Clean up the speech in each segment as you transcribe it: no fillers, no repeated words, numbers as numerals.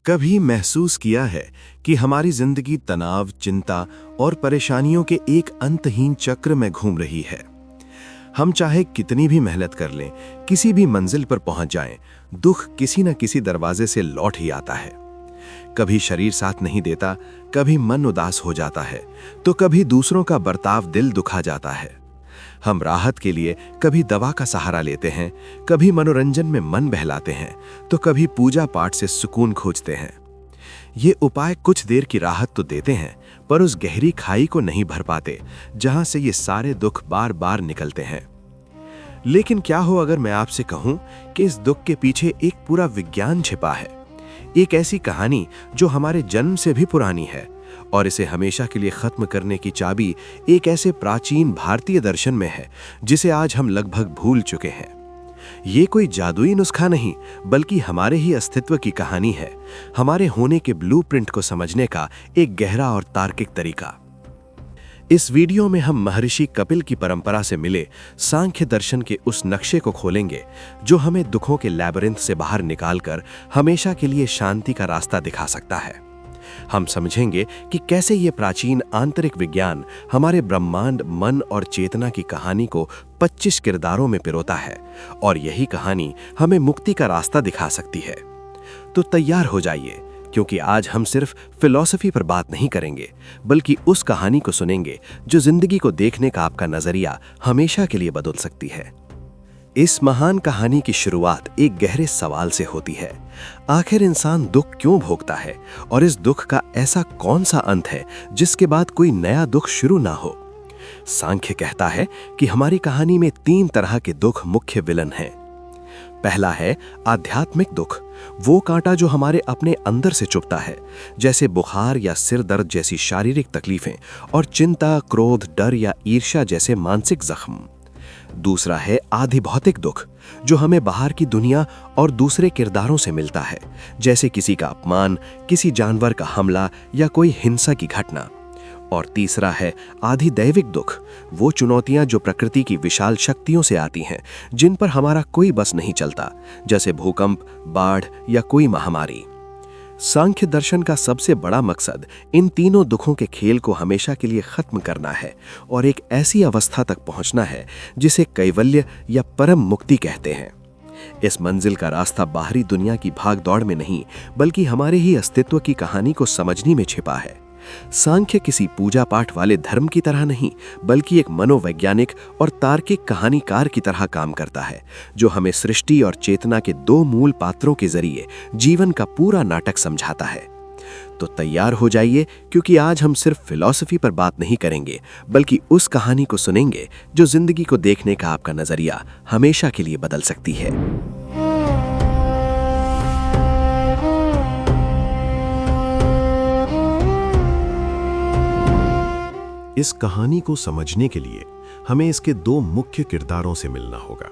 कभी महसूस किया है कि हमारी जिंदगी तनाव, चिंता और परेशानियों के एक अंतहीन चक्र में घूम रही है। हम चाहे कितनी भी मेहनत कर लें, किसी भी मंजिल पर पहुंच जाएं, दुख किसी न किसी दरवाजे से लौट ही आता है। कभी शरीर साथ नहीं देता, कभी मन उदास हो जाता है, तो कभी दूसरों का बर्ताव दिल दुखा जाता है। हम राहत के लिए कभी दवा का सहारा लेते हैं, कभी मनोरंजन में मन बहलाते हैं, तो कभी पूजा पाठ से सुकून खोजते हैं। ये उपाय कुछ देर की राहत तो देते हैं, पर उस गहरी खाई को नहीं भर पाते जहां से ये सारे दुख बार बार निकलते हैं। लेकिन क्या हो अगर मैं आपसे कहूं कि इस दुख के पीछे एक पूरा विज्ञान छिपा है, एक ऐसी कहानी जो हमारे जन्म से भी पुरानी है, और इसे हमेशा के लिए खत्म करने की चाबी एक ऐसे प्राचीन भारतीय दर्शन में है जिसे आज हम लगभग भूल चुके हैं। ये कोई जादुई नुस्खा नहीं, बल्कि हमारे ही अस्तित्व की कहानी है, हमारे होने के ब्लूप्रिंट को समझने का एक गहरा और तार्किक तरीका। इस वीडियो में हम महर्षि कपिल की परंपरा से मिले सांख्य दर्शन के उस नक्शे को खोलेंगे जो हमें दुखों के लैबिरिंथ से बाहर निकालकर हमेशा के लिए शांति का रास्ता दिखा सकता है। हम समझेंगे कि कैसे ये प्राचीन आंतरिक विज्ञान हमारे ब्रह्मांड, मन और चेतना की कहानी को 25 किरदारों में पिरोता है, और यही कहानी हमें मुक्ति का रास्ता दिखा सकती है। तो तैयार हो जाइए, क्योंकि आज हम सिर्फ फिलॉसफी पर बात नहीं करेंगे, बल्कि उस कहानी को सुनेंगे जो जिंदगी को देखने का आपका नजरिया हमेशा के लिए बदल सकती है। इस महान कहानी की शुरुआत एक गहरे सवाल से होती है। आखिर इंसान दुख क्यों भोगता है, और इस दुख का ऐसा कौन सा अंत है जिसके बाद कोई नया दुख शुरू ना हो? सांख्य कहता है कि हमारी कहानी में 3 तरह के दुख मुख्य विलन हैं। पहला है आध्यात्मिक दुख, वो कांटा जो हमारे अपने अंदर से चुभता है, जैसे बुखार या सिर दर्द जैसी शारीरिक तकलीफें, और चिंता, क्रोध, डर या ईर्ष्या जैसे मानसिक जख्म। दूसरा है आधि भौतिक दुख, जो हमें बाहर की दुनिया और दूसरे किरदारों से मिलता है, जैसे किसी का अपमान, किसी जानवर का हमला या कोई हिंसा की घटना। और तीसरा है आधि दैविक दुख, वो चुनौतियां जो प्रकृति की विशाल शक्तियों से आती हैं, जिन पर हमारा कोई बस नहीं चलता, जैसे भूकंप, बाढ़ या कोई महामारी। सांख्य दर्शन का सबसे बड़ा मकसद इन तीनों दुखों के खेल को हमेशा के लिए खत्म करना है और एक ऐसी अवस्था तक पहुंचना है जिसे कैवल्य या परम मुक्ति कहते हैं। इस मंजिल का रास्ता बाहरी दुनिया की भाग दौड़ में नहीं, बल्कि हमारे ही अस्तित्व की कहानी को समझने में छिपा है। सांख्य किसी पूजा पाठ वाले धर्म की तरह नहीं, बल्कि एक मनोवैज्ञानिक और तार्किक कहानीकार की तरह काम करता है, जो हमें सृष्टि और चेतना के 2 मूल पात्रों के जरिए जीवन का पूरा नाटक समझाता है। तो तैयार हो जाइए, क्योंकि आज हम सिर्फ फिलॉसफी पर बात नहीं करेंगे, बल्कि उस कहानी को सुनेंगे जो जिंदगी को देखने का आपका नजरिया हमेशा के लिए बदल सकती है। इस कहानी को समझने के लिए हमें इसके 2 मुख्य किरदारों से मिलना होगा।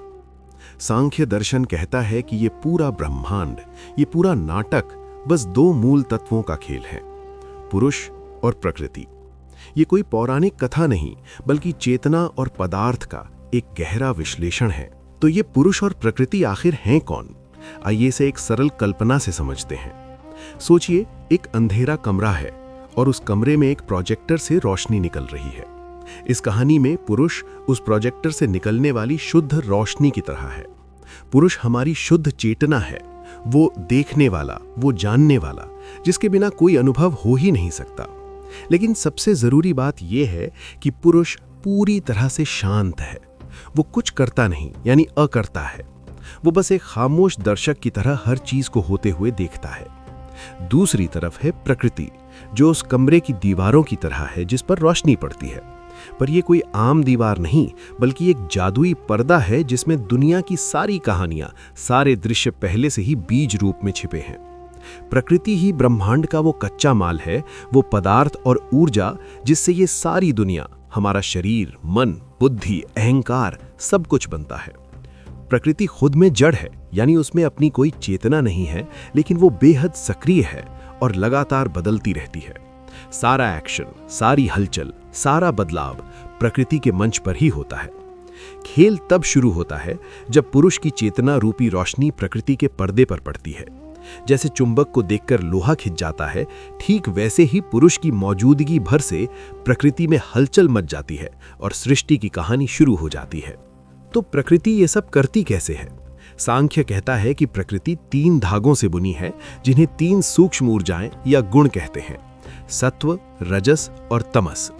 सांख्य दर्शन कहता है कि ये पूरा ब्रह्मांड, ये पूरा नाटक बस 2 मूल तत्वों का खेल है, पुरुष और प्रकृति। ये कोई पौराणिक कथा नहीं, बल्कि चेतना और पदार्थ का एक गहरा विश्लेषण है। तो ये पुरुष और प्रकृति आखिर हैं कौन? आइए इसे एक सरल कल्पना से समझते हैं। सोचिए, एक अंधेरा कमरा है और उस कमरे में एक प्रोजेक्टर से रोशनी निकल रही है। इस कहानी में पुरुष उस प्रोजेक्टर से निकलने वाली शुद्ध रोशनी की तरह है। पुरुष हमारी शुद्ध चेतना है, वो देखने वाला, वो जानने वाला, जिसके बिना कोई अनुभव हो ही नहीं सकता। लेकिन सबसे जरूरी बात यह है कि पुरुष पूरी तरह से शांत है। वो कुछ करता नहीं, यानी अकर्ता है। वो बस एक खामोश दर्शक की तरह हर चीज को होते हुए देखता है। दूसरी तरफ है प्रकृति, जो उस कमरे की दीवारों की तरह है जिस पर रोशनी पड़ती है। पर यह कोई आम दीवार नहीं, बल्कि एक जादुई पर्दा है जिसमें दुनिया की सारी कहानियां, सारे दृश्य पहले से ही बीज रूप में छिपे हैं। प्रकृति ही ब्रह्मांड का वो कच्चा माल है, वो पदार्थ और ऊर्जा जिससे ये सारी दुनिया, हमारा शरीर, मन, बुद्धि, अहंकार, सब कुछ बनता है। प्रकृति खुद में जड़ है, यानी उसमें अपनी कोई चेतना नहीं है, लेकिन वो बेहद सक्रिय है और लगातार बदलती रहती है। सारा एक्शन, सारी हलचल, सारा बदलाव प्रकृति के मंच पर ही होता है। खेल तब शुरू होता है जब पुरुष की चेतना रूपी रोशनी प्रकृति के पर्दे पर पड़ती है। जैसे चुंबक को देखकर लोहा खिंच जाता है, ठीक वैसे ही पुरुष की मौजूदगी भर से प्रकृति में हलचल मच जाती है और सृष्टि की कहानी शुरू हो जाती है। तो प्रकृति ये सब करती कैसे है? सांख्य कहता है कि प्रकृति 3 धागों से बुनी है, जिन्हें 3 सूक्ष्म ऊर्जाएं या गुण कहते हैं, सत्व, रजस और तमस।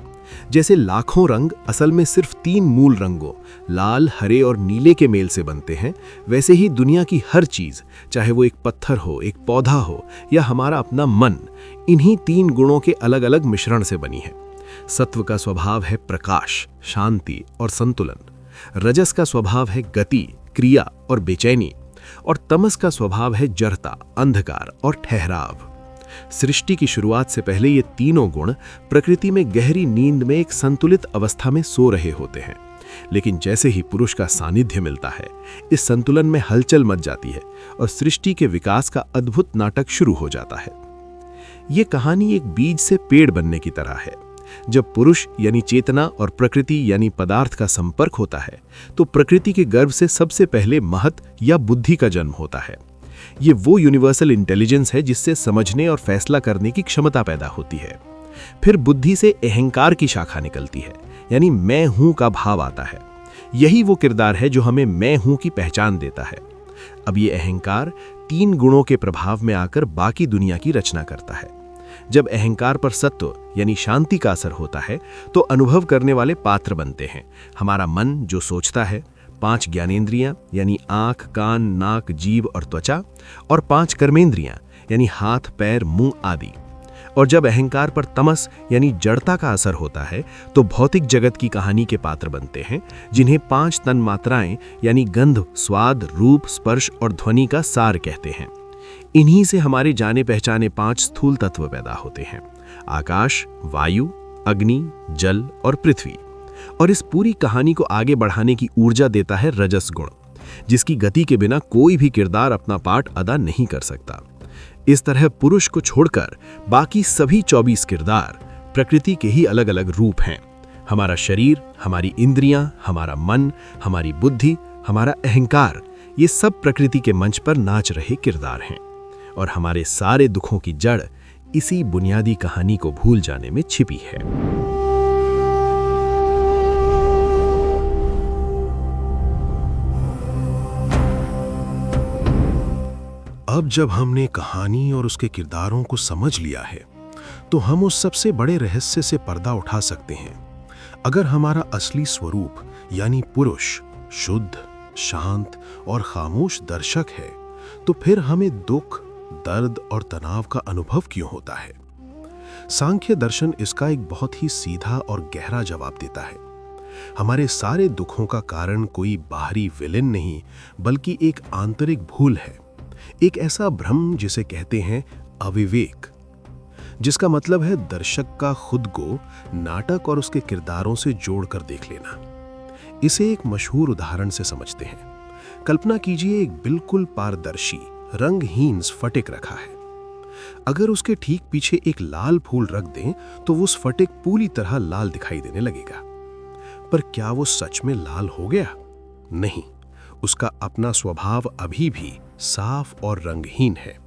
जैसे लाखों रंग असल में सिर्फ 3 मूल रंगों लाल, हरे और नीले के मेल से बनते हैं, वैसे ही दुनिया की हर चीज, चाहे वो एक पत्थर हो, एक पौधा हो या हमारा अपना मन, इन्हीं 3 गुणों के अलग अलग मिश्रण से बनी है। सत्व का स्वभाव है प्रकाश, शांति और संतुलन। रजस का स्वभाव है गति, क्रिया और बेचैनी, और तमस का स्वभाव है जड़ता, अंधकार और ठहराव। सृष्टि की शुरुआत से पहले ये तीनों गुण प्रकृति में गहरी नींद में एक संतुलित अवस्था में सो रहे होते हैं, लेकिन जैसे ही पुरुष का सानिध्य मिलता है, इस संतुलन में हलचल मच जाती है और सृष्टि के विकास का अद्भुत नाटक शुरू हो जाता है। ये कहानी एक बीज से पेड़ बनने की तरह है। जब पुरुष यानी चेतना और प्रकृति यानी पदार्थ का संपर्क होता है, तो प्रकृति के गर्भ से सबसे पहले महत या बुद्धि का जन्म होता है। ये वो यूनिवर्सल इंटेलिजेंस है जिससे समझने और फैसला करने की क्षमता पैदा होती है। फिर बुद्धि से अहंकार की शाखा निकलती है, यानी मैं हूं का भाव आता है। यही वो किरदार है जो हमें मैं हूं की पहचान देता है। अब ये अहंकार 3 गुणों के प्रभाव में आकर बाकी दुनिया की रचना करता है। जब अहंकार पर सत्व यानी शांति का असर होता है, तो अनुभव करने वाले पात्र बनते हैं। हमारा मन जो सोचता है, 5 ज्ञानेंद्रियां यानी आंख, कान, नाक, जीभ और त्वचा, और 5 कर्मेंद्रियां यानी हाथ, पैर, मुंह आदि। और जब अहंकार पर तमस यानी जड़ता का असर होता है, तो भौतिक जगत की कहानी के पात्र बनते हैं, जिन्हें 5 तन मात्राएं यानी गंध, स्वाद, रूप, स्पर्श और ध्वनि का सार कहते हैं। इन्हीं से हमारे जाने पहचाने 5 स्थूल तत्व पैदा होते हैं: आकाश, वायु, अग्नि, जल और पृथ्वी। और इस पूरी कहानी को आगे बढ़ाने की ऊर्जा देता है रजस गुण, जिसकी गति के बिना कोई भी किरदार अपना पार्ट अदा नहीं कर सकता। इस तरह पुरुष को छोड़कर बाकी सभी 24 किरदार प्रकृति के ही अलग अलग रूप हैं। हमारा शरीर, हमारी इंद्रियां, हमारा मन, हमारी बुद्धि, हमारा अहंकार, ये सब प्रकृति के मंच पर नाच रहे किरदार हैं। और हमारे सारे दुखों की जड़ इसी बुनियादी कहानी को भूल जाने में छिपी है। अब जब हमने कहानी और उसके किरदारों को समझ लिया है, तो हम उस सबसे बड़े रहस्य से पर्दा उठा सकते हैं। अगर हमारा असली स्वरूप यानी पुरुष शुद्ध, शांत और खामोश दर्शक है, तो फिर हमें दुख, दर्द और तनाव का अनुभव क्यों होता है? सांख्य दर्शन इसका एक बहुत ही सीधा और गहरा जवाब देता है। हमारे सारे दुखों का कारण कोई बाहरी विलेन नहीं, बल्कि एक आंतरिक भूल है, एक ऐसा भ्रम जिसे कहते हैं अविवेक, जिसका मतलब है दर्शक का खुद को नाटक और उसके किरदारों से जोड़कर देख लेना। इसे एक मशहूर उदाहरण से समझते हैं। कल्पना कीजिए एक बिल्कुल पारदर्शी रंगहीन स्फटिक रखा है। अगर उसके ठीक पीछे एक लाल फूल रख दें, तो वो स्फटिक पूरी तरह लाल दिखाई देने लगेगा। पर क्या वो सच में लाल हो गया? नहीं, उसका अपना स्वभाव अभी भी साफ और रंगहीन है।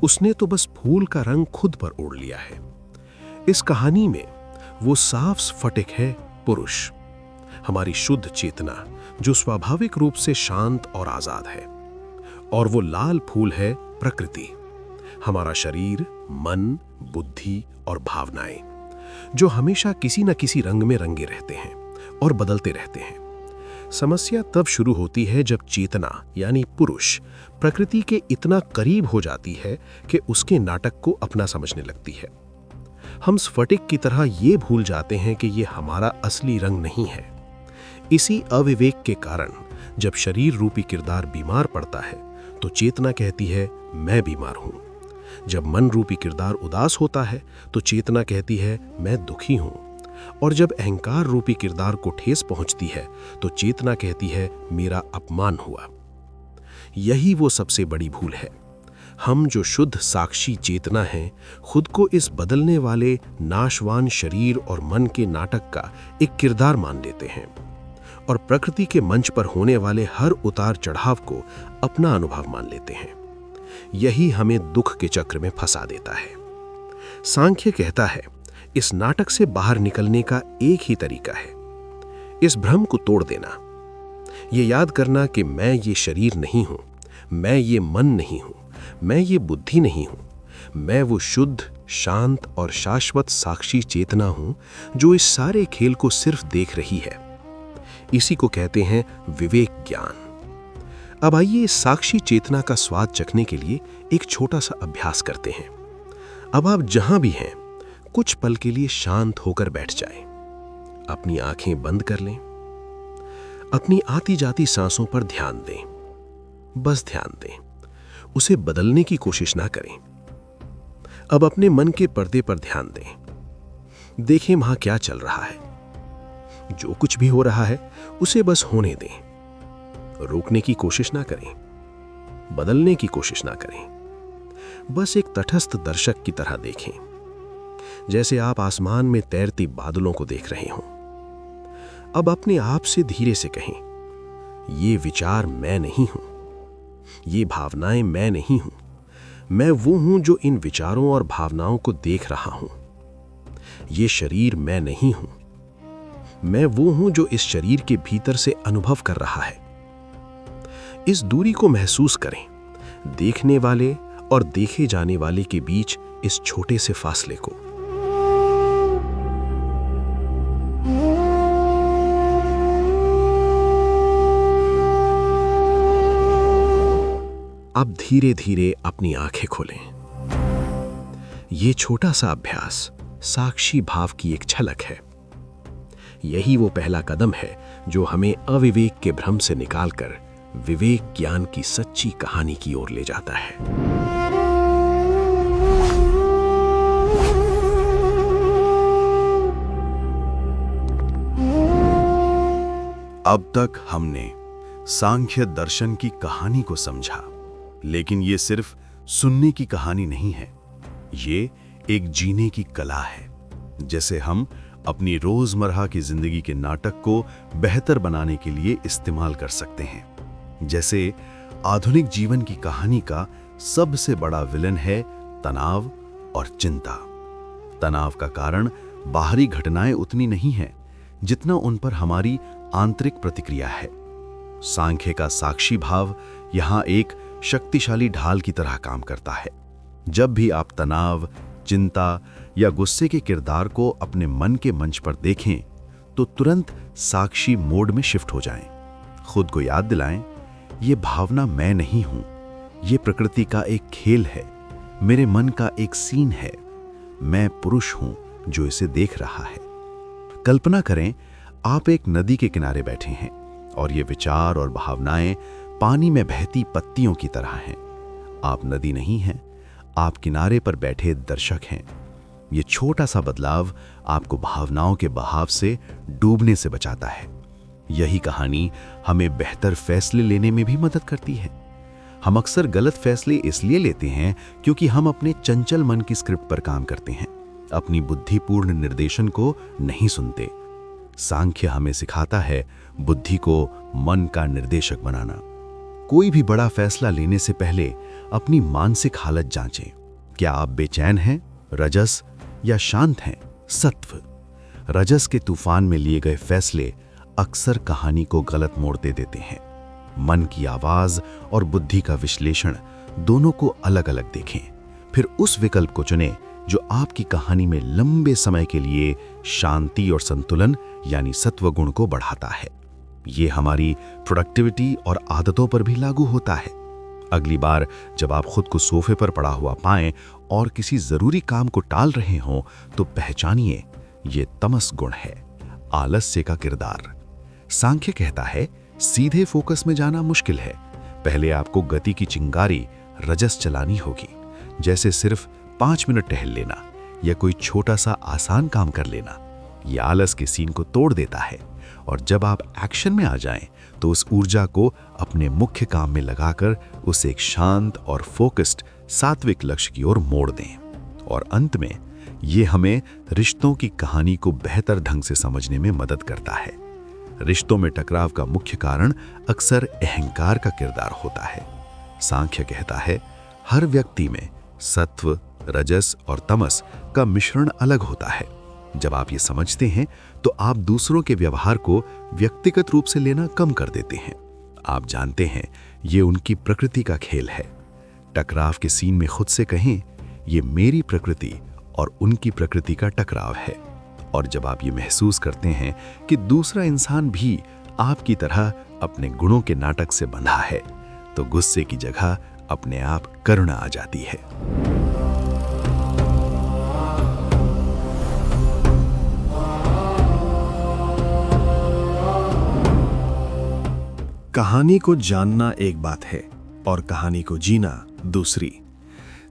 उसने तो बस फूल का रंग खुद पर ओढ़ लिया है। इस कहानी में वो साफ स्फटिक है पुरुष, हमारी शुद्ध चेतना, जो स्वाभाविक रूप से शांत और आजाद है। और वो लाल फूल है प्रकृति, हमारा शरीर, मन, बुद्धि और भावनाएं, जो हमेशा किसी न किसी रंग में रंगे रहते हैं और बदलते रहते हैं। समस्या तब शुरू होती है जब चेतना यानी पुरुष प्रकृति के इतना करीब हो जाती है कि उसके नाटक को अपना समझने लगती है। हम स्फटिक की तरह ये भूल जाते हैं कि ये हमारा असली रंग नहीं है। इसी अविवेक के कारण जब शरीर रूपी किरदार बीमार पड़ता है, तो चेतना कहती है मैं बीमार हूं। जब मन रूपी किरदार उदास होता है, तो चेतना कहती है मैं दुखी हूं। और जब अहंकार रूपी किरदार को ठेस पहुंचती है, तो चेतना कहती है मेरा अपमान हुआ। यही वो सबसे बड़ी भूल है। हम जो शुद्ध साक्षी चेतना हैं, खुद को इस बदलने वाले नाशवान शरीर और मन के नाटक का एक किरदार मान लेते हैं और प्रकृति के मंच पर होने वाले हर उतार चढ़ाव को अपना अनुभव मान लेते हैं। यही हमें दुख के चक्र में फंसा देता है। सांख्य कहता है, इस नाटक से बाहर निकलने का एक ही तरीका है, इस भ्रम को तोड़ देना। ये याद करना कि मैं ये शरीर नहीं हूं, मैं ये मन नहीं हूं, मैं ये बुद्धि नहीं हूं, मैं वो शुद्ध, शांत और शाश्वत साक्षी चेतना हूं जो इस सारे खेल को सिर्फ देख रही है। इसी को कहते हैं विवेक ज्ञान। अब आइए इस साक्षी चेतना का स्वाद चखने के लिए एक छोटा सा अभ्यास करते हैं। अब आप जहां भी हैं, कुछ पल के लिए शांत होकर बैठ जाएं। अपनी आंखें बंद कर लें। अपनी आती जाती सांसों पर ध्यान दें। बस ध्यान दें, उसे बदलने की कोशिश ना करें। अब अपने मन के पर्दे पर ध्यान दें। देखें वहां क्या चल रहा है। जो कुछ भी हो रहा है उसे बस होने दें। रोकने की कोशिश ना करें, बदलने की कोशिश ना करें। बस एक तटस्थ दर्शक की तरह देखें, जैसे आप आसमान में तैरती बादलों को देख रहे हों। अब अपने आप से धीरे से कहें, ये विचार मैं नहीं हूं, ये भावनाएं मैं नहीं हूं, मैं वो हूं जो इन विचारों और भावनाओं को देख रहा हूं। ये शरीर मैं नहीं हूं, मैं वो हूं जो इस शरीर के भीतर से अनुभव कर रहा है। इस दूरी को महसूस करें, देखने वाले और देखे जाने वाले के बीच इस छोटे से फासले को। अब धीरे धीरे अपनी आंखें खोलें। यह छोटा सा अभ्यास साक्षी भाव की एक झलक है। यही वो पहला कदम है जो हमें अविवेक के भ्रम से निकालकर विवेक ज्ञान की सच्ची कहानी की ओर ले जाता है। अब तक हमने सांख्य दर्शन की कहानी को समझा, लेकिन ये सिर्फ सुनने की कहानी नहीं है, ये एक जीने की कला है। जैसे हम अपनी रोजमर्रा की जिंदगी के नाटक को बेहतर बनाने के लिए इस्तेमाल कर सकते हैं। जैसे आधुनिक जीवन की कहानी का सबसे बड़ा विलन है तनाव और चिंता। तनाव का कारण बाहरी घटनाएं उतनी नहीं है जितना उन पर हमारी आंतरिक प्रतिक्रिया है। सांख्य का साक्षी भाव यहां एक शक्तिशाली ढाल की तरह काम करता है। जब भी आप तनाव, चिंता या गुस्से के किरदार को अपने मन के मंच पर देखें, तो तुरंत साक्षी मोड में शिफ्ट हो जाएं। खुद को याद दिलाएं, ये भावना मैं नहीं हूं, ये प्रकृति का एक खेल है, मेरे मन का एक सीन है, मैं पुरुष हूं जो इसे देख रहा है। कल्पना करें, आप एक नदी के किनारे बैठे हैं और ये विचार और भावनाएं पानी में बहती पत्तियों की तरह हैं। आप नदी नहीं हैं, आप किनारे पर बैठे दर्शक हैं। ये छोटा सा बदलाव आपको भावनाओं के बहाव से डूबने से बचाता है। यही कहानी हमें बेहतर फैसले लेने में भी मदद करती है। हम अक्सर गलत फैसले इसलिए लेते हैं क्योंकि हम अपने चंचल मन की स्क्रिप्ट पर काम करते हैं, अपनी बुद्धिपूर्ण निर्देशन को नहीं सुनते। सांख्य हमें सिखाता है बुद्धि को मन का निर्देशक बनाना। कोई भी बड़ा फैसला लेने से पहले अपनी मानसिक हालत जांचें। क्या आप बेचैन हैं, रजस, या शांत हैं, सत्व? रजस के तूफान में लिए गए फैसले अक्सर कहानी को गलत मोड़ दे देते हैं। मन की आवाज और बुद्धि का विश्लेषण दोनों को अलग अलग देखें, फिर उस विकल्प को चुनें जो आपकी कहानी में लंबे समय के लिए शांति और संतुलन यानी सत्व गुण को बढ़ाता है। ये हमारी प्रोडक्टिविटी और आदतों पर भी लागू होता है। अगली बार जब आप खुद को सोफे पर पड़ा हुआ पाएं और किसी जरूरी काम को टाल रहे हों, तो पहचानिए ये तमस गुण है, आलस्य का किरदार। सांख्य कहता है सीधे फोकस में जाना मुश्किल है, पहले आपको गति की चिंगारी रजस चलानी होगी, जैसे सिर्फ 5 मिनट टहल लेना या कोई छोटा सा आसान काम कर लेना। यह आलस के सीन को तोड़ देता है, और जब आप एक्शन में आ जाएं तो उस ऊर्जा को अपने मुख्य काम में लगाकर उसे एक शांत और फोकस्ड सात्विक लक्ष्य की ओर मोड़ दें। और अंत में ये हमें रिश्तों की कहानी को बेहतर ढंग से समझने में मदद करता है। रिश्तों में टकराव का मुख्य कारण अक्सर अहंकार का किरदार होता है। सांख्य कहता है हर व्यक्ति में सत्व, रजस और तमस का मिश्रण अलग होता है। जब आप ये समझते हैं तो आप दूसरों के व्यवहार को व्यक्तिगत रूप से लेना कम कर देते हैं। आप जानते हैं ये उनकी प्रकृति का खेल है। टकराव के सीन में खुद से कहें, ये मेरी प्रकृति और उनकी प्रकृति का टकराव है। और जब आप ये महसूस करते हैं कि दूसरा इंसान भी आपकी तरह अपने गुणों के नाटक से बंधा है, तो गुस्से की जगह अपने आप करुणा आ जाती है। कहानी को जानना एक बात है और कहानी को जीना दूसरी।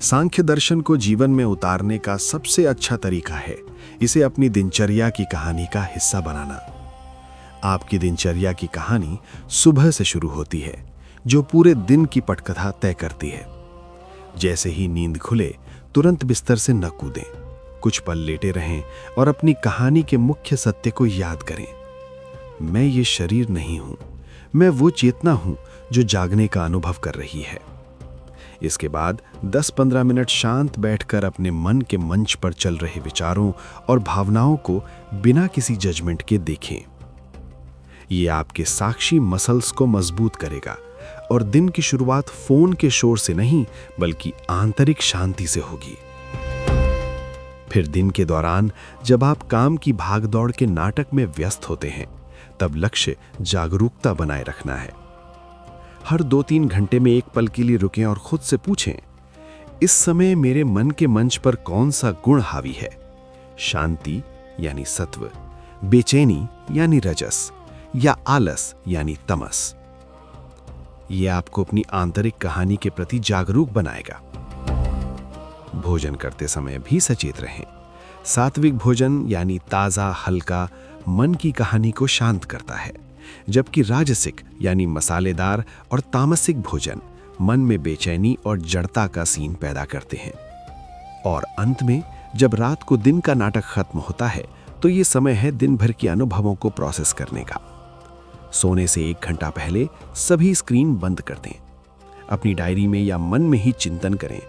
सांख्य दर्शन को जीवन में उतारने का सबसे अच्छा तरीका है इसे अपनी दिनचर्या की कहानी का हिस्सा बनाना। आपकी दिनचर्या की कहानी सुबह से शुरू होती है, जो पूरे दिन की पटकथा तय करती है। जैसे ही नींद खुले तुरंत बिस्तर से न कूदें, कुछ पल लेटे रहें और अपनी कहानी के मुख्य सत्य को याद करें। मैं ये शरीर नहीं हूं, मैं वो चेतना हूं जो जागने का अनुभव कर रही है। इसके बाद 10-15 मिनट शांत बैठकर अपने मन के मंच पर चल रहे विचारों और भावनाओं को बिना किसी जजमेंट के देखें। ये आपके साक्षी मसल्स को मजबूत करेगा और दिन की शुरुआत फोन के शोर से नहीं बल्कि आंतरिक शांति से होगी। फिर दिन के दौरान जब आप काम की भागदौड़ के नाटक में व्यस्त होते हैं, तब लक्ष्य जागरूकता बनाए रखना है। हर 2-3 घंटे में एक पल के लिए रुकें और खुद से पूछें, इस समय मेरे मन के मंच पर कौन सा गुण हावी है? शांति यानी सत्व, बेचैनी यानी रजस, या आलस यानी तमस। यह आपको अपनी आंतरिक कहानी के प्रति जागरूक बनाएगा। भोजन करते समय भी सचेत रहें। सात्विक भोजन यानी ताजा, हल्का मन की कहानी को शांत करता है, जबकि राजसिक यानी मसालेदार और तामसिक भोजन मन में बेचैनी और जड़ता का सीन पैदा करते हैं। और अंत में जब रात को दिन का नाटक खत्म होता है, तो ये समय है दिन भर के अनुभवों को प्रोसेस करने का। सोने से 1 घंटा पहले सभी स्क्रीन बंद कर दें। अपनी डायरी में या मन में ही चिंतन करें,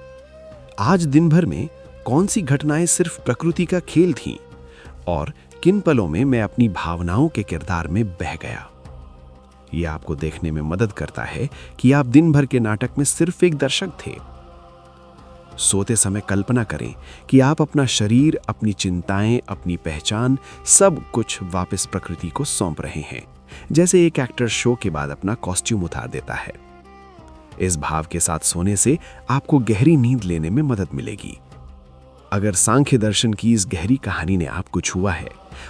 आज दिन भर में कौन सी घटनाएं सिर्फ प्रकृति का खेल थीं और किन पलों में मैं अपनी भावनाओं के किरदार में बह गया। यह आपको देखने में मदद करता है कि आप दिन भर के नाटक में सिर्फ एक दर्शक थे। सोते समय कल्पना करें कि आप अपना शरीर, अपनी चिंताएं, अपनी पहचान, सब कुछ वापस प्रकृति को सौंप रहे हैं, जैसे एक एक्टर शो के बाद अपना कॉस्ट्यूम उतार देता है। इस भाव के साथ सोने से आपको गहरी नींद लेने में मदद मिलेगी। अगर सांख्य दर्शन की इस गहरी कहानी ने आपको छुआ है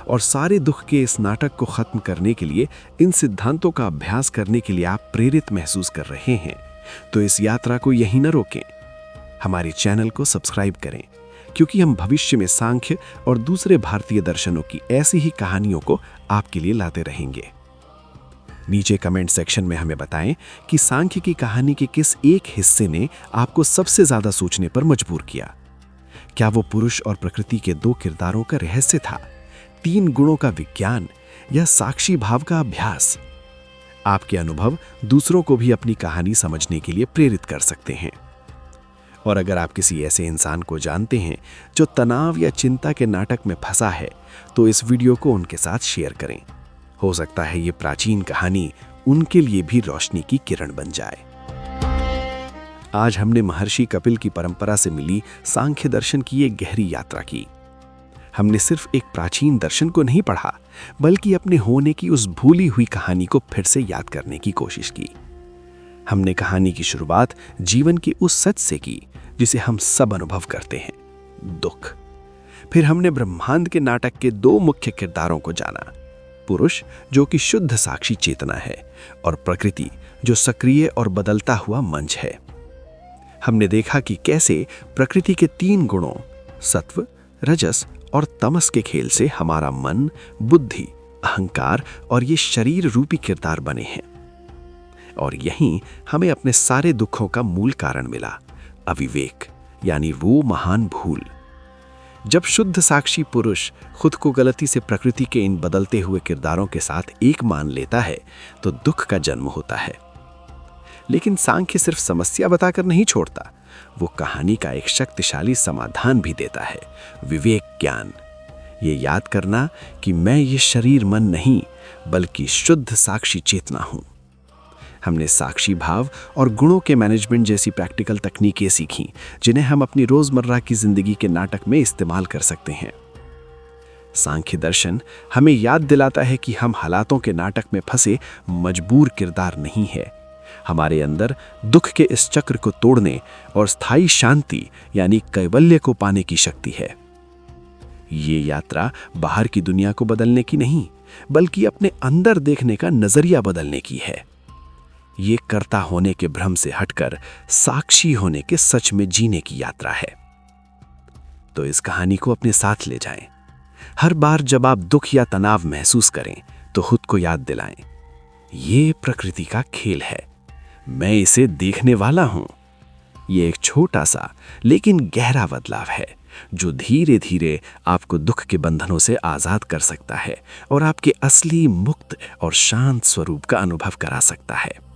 और सारे दुख के इस नाटक को खत्म करने के लिए, इन सिद्धांतों का अभ्यास करने के लिए आप प्रेरित महसूस कर रहे हैं, तो इस यात्रा को यहीं न रोकें। हमारे चैनल को सब्सक्राइब करें, क्योंकि हम भविष्य में सांख्य और दूसरे भारतीय दर्शनों की ऐसी ही कहानियों को आपके लिए लाते रहेंगे। नीचे कमेंट सेक्शन में हमें बताएं कि सांख्य की कहानी के किस एक हिस्से ने आपको सबसे ज्यादा सोचने पर मजबूर किया। क्या वो पुरुष और प्रकृति के 2 किरदारों का रहस्य था, 3 गुणों का विज्ञान, या साक्षी भाव का अभ्यास? आपके अनुभव दूसरों को भी अपनी कहानी समझने के लिए प्रेरित कर सकते हैं। और अगर आप किसी ऐसे इंसान को जानते हैं जो तनाव या चिंता के नाटक में फंसा है, तो इस वीडियो को उनके साथ शेयर करें। हो सकता है ये प्राचीन कहानी उनके लिए भी रोशनी की किरण बन जाए। आज हमने महर्षि कपिल की परंपरा से मिली सांख्य दर्शन की एक गहरी यात्रा की। हमने सिर्फ एक प्राचीन दर्शन को नहीं पढ़ा, बल्कि अपने होने की उस भूली हुई कहानी को फिर से याद करने की कोशिश की। हमने कहानी की शुरुआत जीवन के उस सच से की जिसे हम सब अनुभव करते हैं, दुख। फिर हमने ब्रह्मांड के नाटक के 2 मुख्य किरदारों को जाना, पुरुष जो कि शुद्ध साक्षी चेतना है और प्रकृति जो सक्रिय और बदलता हुआ मंच है। हमने देखा कि कैसे प्रकृति के 3 गुणों सत्व, रजस और तमस के खेल से हमारा मन, बुद्धि, अहंकार और ये शरीर रूपी किरदार बने हैं। और यहीं हमें अपने सारे दुखों का मूल कारण मिला, अविवेक, यानी वो महान भूल। जब शुद्ध साक्षी पुरुष खुद को गलती से प्रकृति के इन बदलते हुए किरदारों के साथ एक मान लेता है, तो दुख का जन्म होता है। लेकिन सांख्य सिर्फ समस्या बताकर नहीं छोड़ता, वो कहानी का एक शक्तिशाली समाधान भी देता है, विवेक ज्ञान। ये याद करना कि मैं ये शरीर मन नहीं, बल्कि शुद्ध साक्षी चेतना हूँ। हमने साक्षी भाव और गुणों के मैनेजमेंट जैसी प्रैक्टिकल तकनीकें सीखी, जिन्हें हम अपनी रोजमर्रा की जिंदगी के नाटक में इस्तेमाल कर सकते हैं। सांख्य दर्शन हमें याद दिलाता है कि हम हालातों के नाटक में फंसे मजबूर किरदार नहीं है। हमारे अंदर दुख के इस चक्र को तोड़ने और स्थायी शांति यानी कैवल्य को पाने की शक्ति है। ये यात्रा बाहर की दुनिया को बदलने की नहीं, बल्कि अपने अंदर देखने का नजरिया बदलने की है। ये कर्ता होने के भ्रम से हटकर साक्षी होने के सच में जीने की यात्रा है। तो इस कहानी को अपने साथ ले जाएं। हर बार जब आप दुख या तनाव महसूस करें तो खुद को याद दिलाएं, ये प्रकृति का खेल है, मैं इसे देखने वाला हूं। ये एक छोटा सा लेकिन गहरा बदलाव है, जो धीरे धीरे आपको दुख के बंधनों से आजाद कर सकता है और आपके असली मुक्त और शांत स्वरूप का अनुभव करा सकता है।